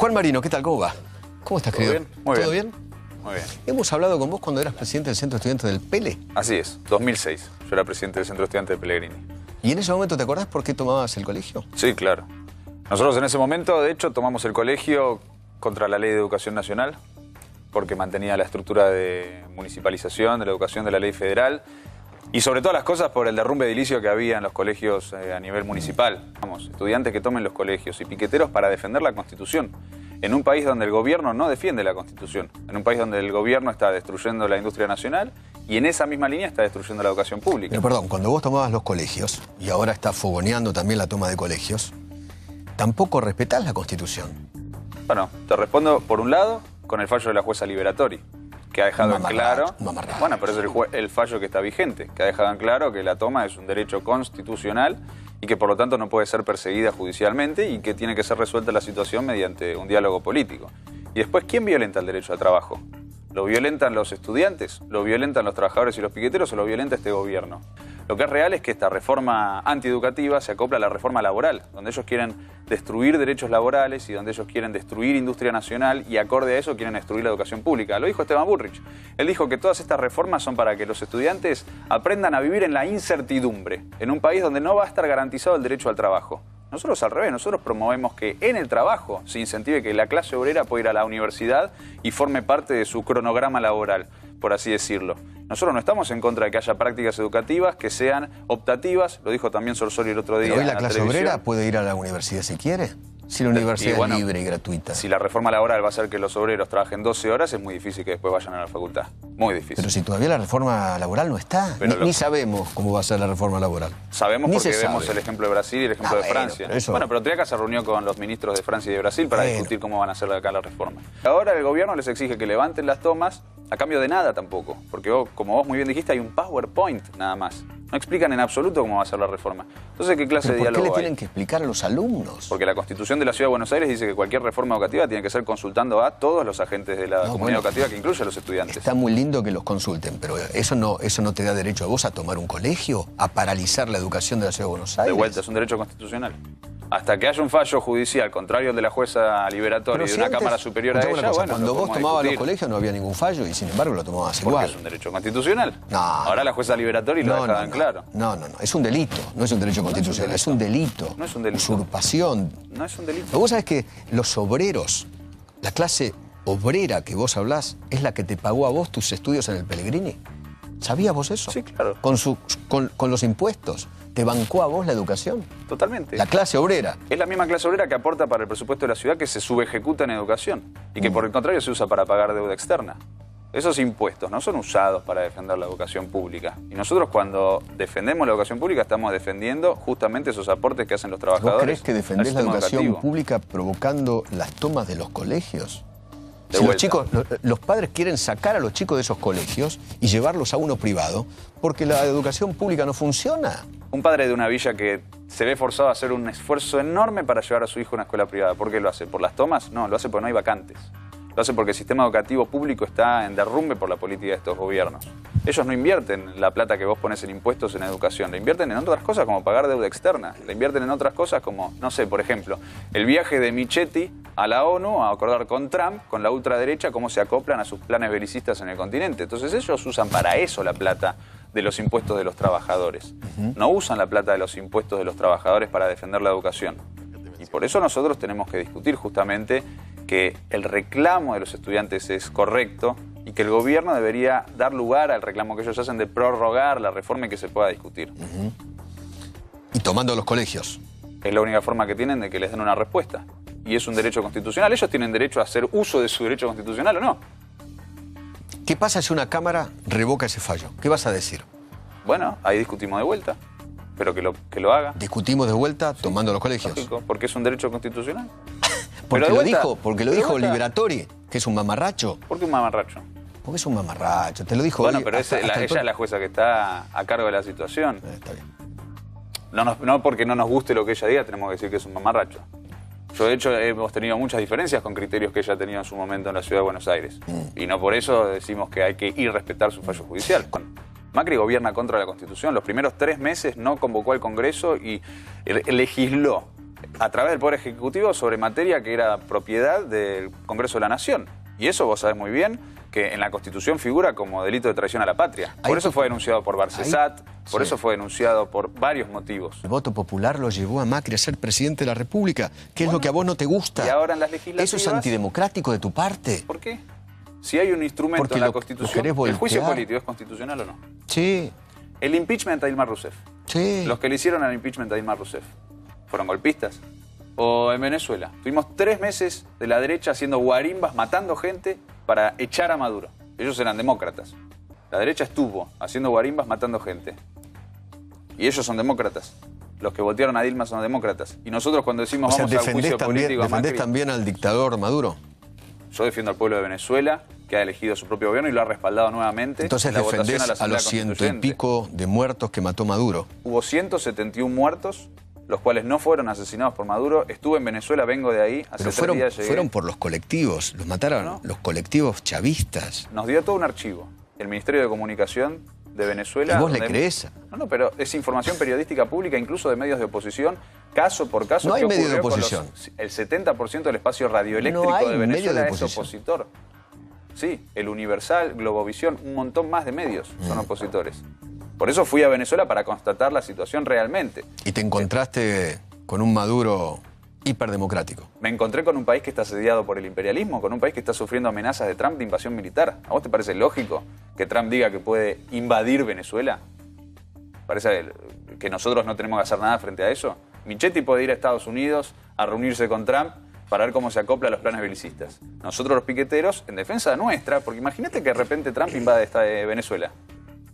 Juan Marino, ¿qué tal? ¿Cómo va? ¿Cómo estás, querido? ¿Todo bien? Muy ¿Todo bien. bien? Muy bien. Hemos hablado con vos cuando eras presidente del Centro Estudiante del Pele. Así es, 2006. Yo era presidente del Centro Estudiante de Pellegrini. ¿Y en ese momento te acordás por qué tomabas el colegio? Sí, claro. Nosotros en ese momento, de hecho, tomamos el colegio contra la Ley de Educación Nacional, porque mantenía la estructura de municipalización de la educación de la ley federal y sobre todas las cosas por el derrumbe edilicio que había en los colegios a nivel municipal. Vamos, estudiantes que tomen los colegios y piqueteros para defender la Constitución. En un país donde el gobierno no defiende la Constitución, en un país donde el gobierno está destruyendo la industria nacional y en esa misma línea está destruyendo la educación pública. Pero perdón, cuando vos tomabas los colegios, y ahora estás fogoneando también la toma de colegios, tampoco respetás la Constitución. Bueno, te respondo por un lado con el fallo de la jueza Liberatori, que ha dejado en claro... Bueno, pero es el fallo que está vigente, que ha dejado en claro que la toma es un derecho constitucional y que por lo tanto no puede ser perseguida judicialmente y que tiene que ser resuelta la situación mediante un diálogo político. Y después, ¿quién violenta el derecho al trabajo? ¿Lo violentan los estudiantes? ¿Lo violentan los trabajadores y los piqueteros o lo violenta este gobierno? Lo que es real es que esta reforma antieducativa se acopla a la reforma laboral, donde ellos quieren destruir derechos laborales y donde ellos quieren destruir industria nacional y acorde a eso quieren destruir la educación pública. Lo dijo Esteban Bullrich. Él dijo que todas estas reformas son para que los estudiantes aprendan a vivir en la incertidumbre, en un país donde no va a estar garantizado el derecho al trabajo. Nosotros al revés, nosotros promovemos que en el trabajo se incentive que la clase obrera pueda ir a la universidad y forme parte de su cronograma laboral, por así decirlo. Nosotros no estamos en contra de que haya prácticas educativas que sean optativas, lo dijo también Sorsoli el otro día. Pero hoy la clase obrera puede ir a la universidad si quiere, si la universidad es libre y gratuita. Si la reforma laboral va a hacer que los obreros trabajen 12 horas, es muy difícil que después vayan a la facultad. Muy difícil. Pero si todavía la reforma laboral no está, ni sabemos cómo va a ser la reforma laboral. Sabemos porque vemos el ejemplo de Brasil y el ejemplo de Francia. Pero Triaca se reunió con los ministros de Francia y de Brasil para discutir cómo van a hacer acá la reforma. Ahora el gobierno les exige que levanten las tomas a cambio de nada tampoco, porque como vos muy bien dijiste, hay un PowerPoint nada más. No explican en absoluto cómo va a ser la reforma. Entonces, ¿qué clase de diálogo hay? ¿Por qué le tienen que explicar a los alumnos? Porque la Constitución de la Ciudad de Buenos Aires dice que cualquier reforma educativa tiene que ser consultando a todos los agentes de la comunidad educativa, que incluye a los estudiantes. Está muy lindo que los consulten, pero eso no te da derecho a vos a tomar un colegio, a paralizar la educación de la Ciudad de Buenos Aires. De vuelta, es un derecho constitucional. Hasta que haya un fallo judicial contrario al de la jueza Liberatori y de una cámara superior a ella, bueno, cuando vos tomabas los colegios no había ningún fallo y sin embargo lo tomabas igual. Porque es un derecho constitucional. No. Ahora la jueza Liberatori lo ha dejado en claro. No, es un delito, no es un derecho constitucional, es un delito. No es un delito. Usurpación. No es un delito. Pero vos sabés que los obreros, la clase obrera que vos hablás, es la que te pagó a vos tus estudios en el Pellegrini. ¿Sabías vos eso? Sí, claro. Con los impuestos. ¿Te bancó a vos la educación? Totalmente. La clase obrera. Es la misma clase obrera que aporta para el presupuesto de la ciudad que se subejecuta en educación y que por el contrario se usa para pagar deuda externa. Esos impuestos no son usados para defender la educación pública. Y nosotros cuando defendemos la educación pública estamos defendiendo justamente esos aportes que hacen los trabajadores. ¿Vos crees que defendés la educación pública provocando las tomas de los colegios? Si los padres quieren sacar a los chicos de esos colegios y llevarlos a uno privado porque la educación pública no funciona. Un padre de una villa que se ve forzado a hacer un esfuerzo enorme para llevar a su hijo a una escuela privada. ¿Por qué lo hace? ¿Por las tomas? No, lo hace porque no hay vacantes. Lo hace porque el sistema educativo público está en derrumbe por la política de estos gobiernos. Ellos no invierten la plata que vos pones en impuestos en educación, la invierten en otras cosas como pagar deuda externa, la invierten en otras cosas como, no sé, por ejemplo, el viaje de Michetti a la ONU a acordar con Trump, con la ultraderecha, cómo se acoplan a sus planes belicistas en el continente. Entonces ellos usan para eso la plata de los impuestos de los trabajadores. No usan la plata de los impuestos de los trabajadores para defender la educación. Y por eso nosotros tenemos que discutir justamente que el reclamo de los estudiantes es correcto y que el gobierno debería dar lugar al reclamo que ellos hacen de prorrogar la reforma y que se pueda discutir. Y tomando los colegios. Es la única forma que tienen de que les den una respuesta. Y es un derecho constitucional. Ellos tienen derecho a hacer uso de su derecho constitucional o no. ¿Qué pasa si una Cámara revoca ese fallo? ¿Qué vas a decir? Bueno, ahí discutimos de vuelta, pero que lo haga. ¿Discutimos de vuelta tomando los colegios? Lógico, porque es un derecho constitucional. Porque lo dijo Liberatori, que es un mamarracho. ¿Por qué un mamarracho? Porque es un mamarracho, te lo dijo. Bueno, pero ella es la jueza que está a cargo de la situación. Está bien. No porque no nos guste lo que ella diga, tenemos que decir que es un mamarracho. Yo, de hecho, hemos tenido muchas diferencias con criterios que ella ha tenido en su momento en la Ciudad de Buenos Aires. Y no por eso decimos que hay que ir a respetar su fallo judicial. Macri gobierna contra la Constitución. Los primeros 3 meses no convocó al Congreso y legisló a través del Poder Ejecutivo sobre materia que era propiedad del Congreso de la Nación. Y eso vos sabés muy bien que en la Constitución figura como delito de traición a la patria. Por eso fue denunciado por Barcesat, por eso fue denunciado por varios motivos. El voto popular lo llevó a Macri a ser presidente de la República, que es lo que a vos no te gusta. Y ahora en las legislativas... ¿Eso es antidemocrático de tu parte? ¿Por qué? Si hay un instrumento en la Constitución, ¿el juicio político es constitucional o no? Sí. El impeachment a Dilma Rousseff. Sí. Los que le hicieron al impeachment a Dilma Rousseff, ¿fueron golpistas? O en Venezuela, tuvimos 3 meses de la derecha haciendo guarimbas, matando gente para echar a Maduro. Ellos eran demócratas. La derecha estuvo haciendo guarimbas, matando gente. Y ellos son demócratas. Los que votaron a Dilma son demócratas. Y nosotros cuando decimos vamos al juicio político a Macri... ¿Defendés también al dictador Maduro? Yo defiendo al pueblo de Venezuela, que ha elegido su propio gobierno y lo ha respaldado nuevamente. Entonces defendés a los 100 y pico de muertos que mató Maduro. Hubo 171 muertos, los cuales no fueron asesinados por Maduro. Estuve en Venezuela, vengo de ahí, hace 3 días llegué. Fueron por los colectivos, los mataron los colectivos chavistas. Nos dio todo un archivo. El Ministerio de Comunicación de Venezuela... ¿Y vos le crees? No, pero es información periodística pública, incluso de medios de oposición, caso por caso. No hay medios de oposición. El 70% del espacio radioeléctrico de Venezuela es opositor. Sí, el Universal, Globovisión, un montón más de medios son opositores. Por eso fui a Venezuela para constatar la situación realmente. ¿Y te encontraste con un Maduro hiperdemocrático? Me encontré con un país que está asediado por el imperialismo, con un país que está sufriendo amenazas de Trump de invasión militar. ¿A vos te parece lógico que Trump diga que puede invadir Venezuela? ¿Parece que nosotros no tenemos que hacer nada frente a eso? Michetti puede ir a Estados Unidos a reunirse con Trump para ver cómo se acopla a los planes belicistas. Nosotros los piqueteros, en defensa nuestra, porque imagínate que de repente Trump invade Venezuela.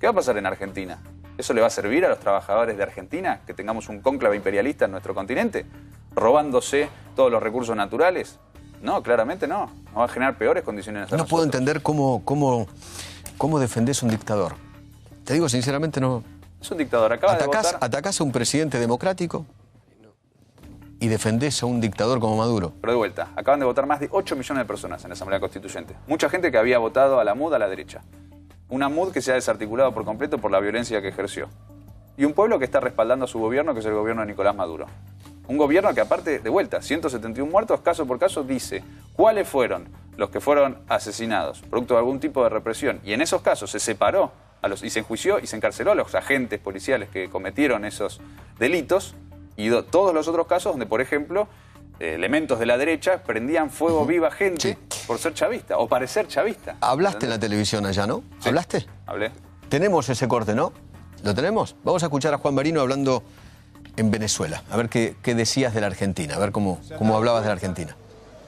¿Qué va a pasar en Argentina? ¿Eso le va a servir a los trabajadores de Argentina que tengamos un cónclave imperialista en nuestro continente? ¿Robándose todos los recursos naturales? No, claramente no. Nos va a generar peores condiciones a nosotros. No puedo entender cómo defendés un dictador. Te digo sinceramente, no... Es un dictador. Atacás a un presidente democrático y defendés a un dictador como Maduro. Pero de vuelta, acaban de votar más de 8 millones de personas en la Asamblea Constituyente. Mucha gente que había votado a la MUD a la derecha. Una MUD que se ha desarticulado por completo por la violencia que ejerció. Y un pueblo que está respaldando a su gobierno, que es el gobierno de Nicolás Maduro. Un gobierno que aparte, de vuelta, 171 muertos, caso por caso, dice cuáles fueron los que fueron asesinados, producto de algún tipo de represión. Y en esos casos se separó y se enjuició y se encarceló a los agentes policiales que cometieron esos delitos. Y todos los otros casos donde, por ejemplo, elementos de la derecha prendían fuego viva gente por ser chavista o parecer chavista. Hablaste en la televisión allá, ¿no? Sí, ¿hablaste? Hablé. Tenemos ese corte, ¿no? ¿Lo tenemos? Vamos a escuchar a Juan Marino hablando en Venezuela. A ver qué decías de la Argentina, a ver cómo hablabas de la Argentina.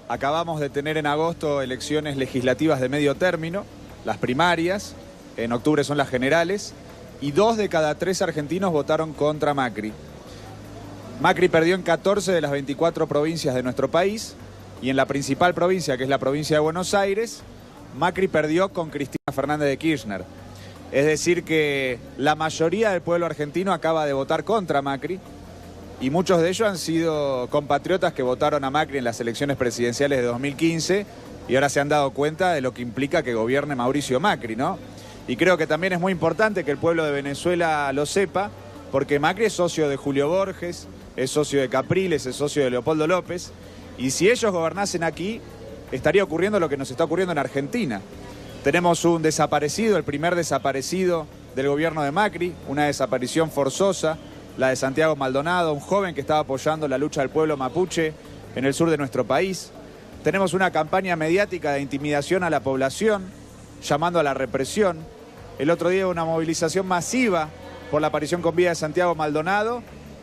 Acabamos de tener en agosto elecciones legislativas de medio término, las primarias, en octubre son las generales, y 2 de cada 3 argentinos votaron contra Macri. Macri perdió en 14 de las 24 provincias de nuestro país, y en la principal provincia, que es la provincia de Buenos Aires, Macri perdió con Cristina Fernández de Kirchner. Es decir que la mayoría del pueblo argentino acaba de votar contra Macri, y muchos de ellos han sido compatriotas que votaron a Macri en las elecciones presidenciales de 2015 y ahora se han dado cuenta de lo que implica que gobierne Mauricio Macri, ¿no? Y creo que también es muy importante que el pueblo de Venezuela lo sepa, porque Macri es socio de Julio Borges, es socio de Capriles, es socio de Leopoldo López, y si ellos gobernasen aquí, estaría ocurriendo lo que nos está ocurriendo en Argentina. Tenemos un desaparecido, el primer desaparecido del gobierno de Macri, una desaparición forzosa, la de Santiago Maldonado, un joven que estaba apoyando la lucha del pueblo mapuche en el sur de nuestro país. Tenemos una campaña mediática de intimidación a la población, llamando a la represión. El otro día una movilización masiva por la aparición con vida de Santiago Maldonado,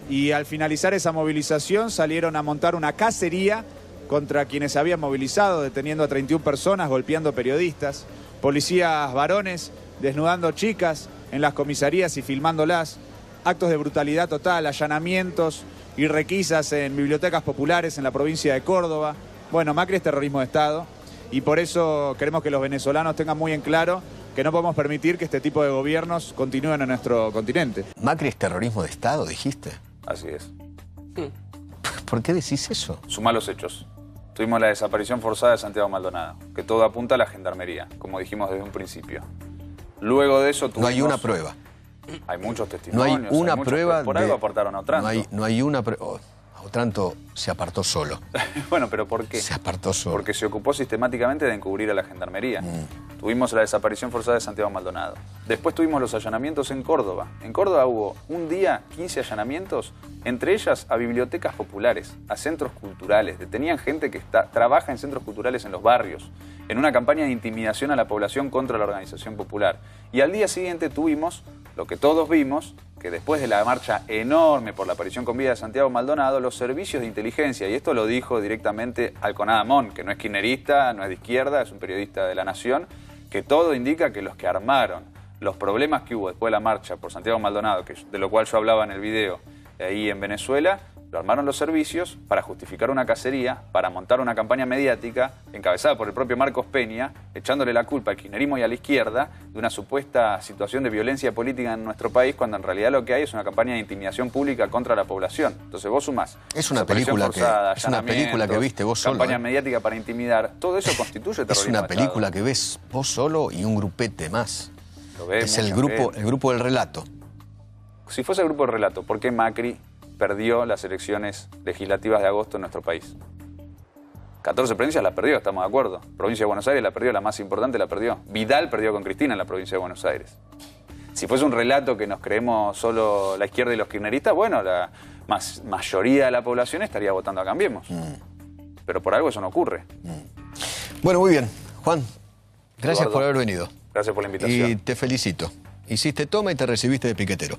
y al finalizar esa movilización salieron a montar una cacería contra quienes se habían movilizado, deteniendo a 31 personas, golpeando periodistas, policías varones desnudando chicas en las comisarías y filmándolas, actos de brutalidad total, allanamientos y requisas en bibliotecas populares en la provincia de Córdoba. Bueno, Macri es terrorismo de Estado, y por eso queremos que los venezolanos tengan muy en claro que no podemos permitir que este tipo de gobiernos continúen en nuestro continente. Macri es terrorismo de Estado, dijiste. Así es. ¿Por qué decís eso? Sumá los hechos. Tuvimos la desaparición forzada de Santiago Maldonado, que todo apunta a la gendarmería, como dijimos desde un principio. Luego de eso tuvimos... No hay una prueba. Hay muchos testimonios. No hay una prueba por algo aportaron a Otranto. No hay una prueba. Otranto se apartó solo. Bueno, ¿pero por qué? Se apartó solo. Porque se ocupó sistemáticamente de encubrir a la Gendarmería. Tuvimos la desaparición forzada de Santiago Maldonado. Después tuvimos los allanamientos en Córdoba. En Córdoba hubo un día 15 allanamientos, entre ellas a bibliotecas populares, a centros culturales. Detenían gente que trabaja en centros culturales en los barrios, en una campaña de intimidación a la población contra la organización popular. Y al día siguiente tuvimos lo que todos vimos, que después de la marcha enorme por la aparición con vida de Santiago Maldonado, los servicios de inteligencia, y esto lo dijo directamente Alconada Amón, que no es kirchnerista, no es de izquierda, es un periodista de La Nación, que todo indica que los que armaron los problemas que hubo después de la marcha por Santiago Maldonado, de lo cual yo hablaba en el video ahí en Venezuela, lo armaron los servicios para justificar una cacería, para montar una campaña mediática encabezada por el propio Marcos Peña, echándole la culpa al kirchnerismo y a la izquierda de una supuesta situación de violencia política en nuestro país, cuando en realidad lo que hay es una campaña de intimidación pública contra la población. Entonces vos sumás. Es una película que viste vos solo. Campaña mediática para intimidar. Todo eso constituye terrorismo. Es una película que ves vos solo y un grupete más. Lo ve es el grupo del relato. Si fuese el grupo del relato, ¿por qué Macri perdió las elecciones legislativas de agosto en nuestro país? 14 provincias las perdió, estamos de acuerdo. Provincia de Buenos Aires la perdió, la más importante la perdió. Vidal perdió con Cristina en la provincia de Buenos Aires. Si fuese un relato que nos creemos solo la izquierda y los kirchneristas, bueno, la mayoría de la población estaría votando a Cambiemos. Pero por algo eso no ocurre. Bueno, muy bien. Juan, gracias Eduardo, por haber venido. Gracias por la invitación. Y te felicito. Hiciste toma y te recibiste de piquetero.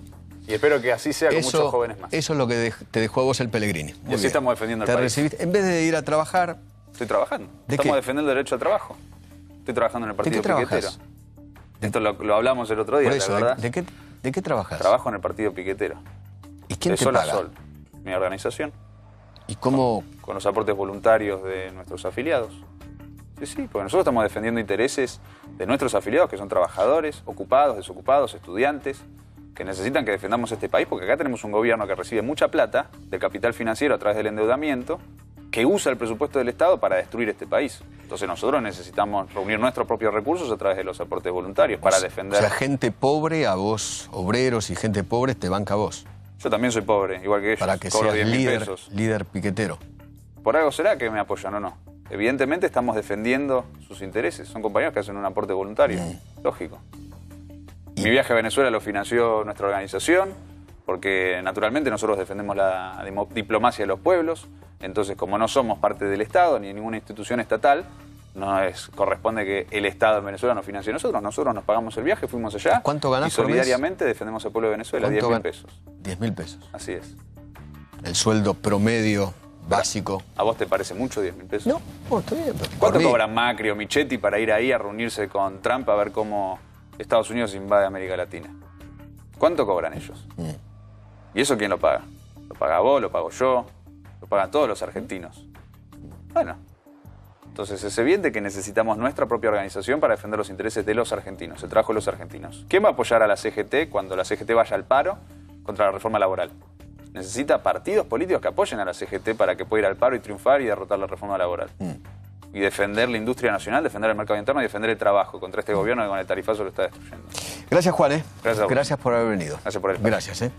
Y espero que así sea con muchos jóvenes más. Eso es lo que te dejó a vos el Pellegrini. Y así estamos defendiendo el país. Recibiste, en vez de ir a trabajar... Estoy trabajando. Estamos defendiendo el derecho al trabajo. Estoy trabajando en el partido piquetero. Esto lo hablamos el otro día, por eso, la verdad. ¿De qué trabajas? Trabajo en el partido piquetero. ¿Y quién de te sol paga? a sol. Mi organización. ¿Y cómo...? Con los aportes voluntarios de nuestros afiliados. Sí, porque nosotros estamos defendiendo intereses de nuestros afiliados, que son trabajadores, ocupados, desocupados, estudiantes, que necesitan que defendamos este país, porque acá tenemos un gobierno que recibe mucha plata del capital financiero a través del endeudamiento, que usa el presupuesto del Estado para destruir este país. Entonces nosotros necesitamos reunir nuestros propios recursos a través de los aportes voluntarios para defender... O sea, gente pobre a vos, obreros y gente pobre te banca a vos. Yo también soy pobre, igual que ellos. Para que cobro seas 10.000 pesos. líder piquetero. Por algo será que me apoyan o no. Evidentemente estamos defendiendo sus intereses. Son compañeros que hacen un aporte voluntario. Lógico. Mi viaje a Venezuela lo financió nuestra organización, porque naturalmente nosotros defendemos la diplomacia de los pueblos. Entonces, como no somos parte del Estado ni de ninguna institución estatal, corresponde que el Estado en Venezuela nos financie a nosotros. Nosotros nos pagamos el viaje, fuimos allá. ¿Cuánto ganás y solidariamente defendemos al pueblo de Venezuela, 10.000 pesos. 10.000 pesos. Así es. El sueldo promedio básico. ¿A vos te parece mucho 10.000 pesos? No, está bien. ¿Cuánto cobran Macri o Michetti para ir ahí a reunirse con Trump a ver cómo Estados Unidos invade América Latina? ¿Cuánto cobran ellos? ¿Y eso quién lo paga? ¿Lo paga vos? ¿Lo pago yo? ¿Lo pagan todos los argentinos? Bueno, entonces es evidente que necesitamos nuestra propia organización para defender los intereses de los argentinos, el trabajo de los argentinos. ¿Quién va a apoyar a la CGT cuando la CGT vaya al paro contra la reforma laboral? Necesita partidos políticos que apoyen a la CGT para que pueda ir al paro y triunfar y derrotar la reforma laboral. Y defender la industria nacional, defender el mercado interno y defender el trabajo contra este gobierno que con el tarifazo lo está destruyendo. Gracias, Juan. Gracias a vos. Gracias por haber venido. Gracias por el espacio. Gracias.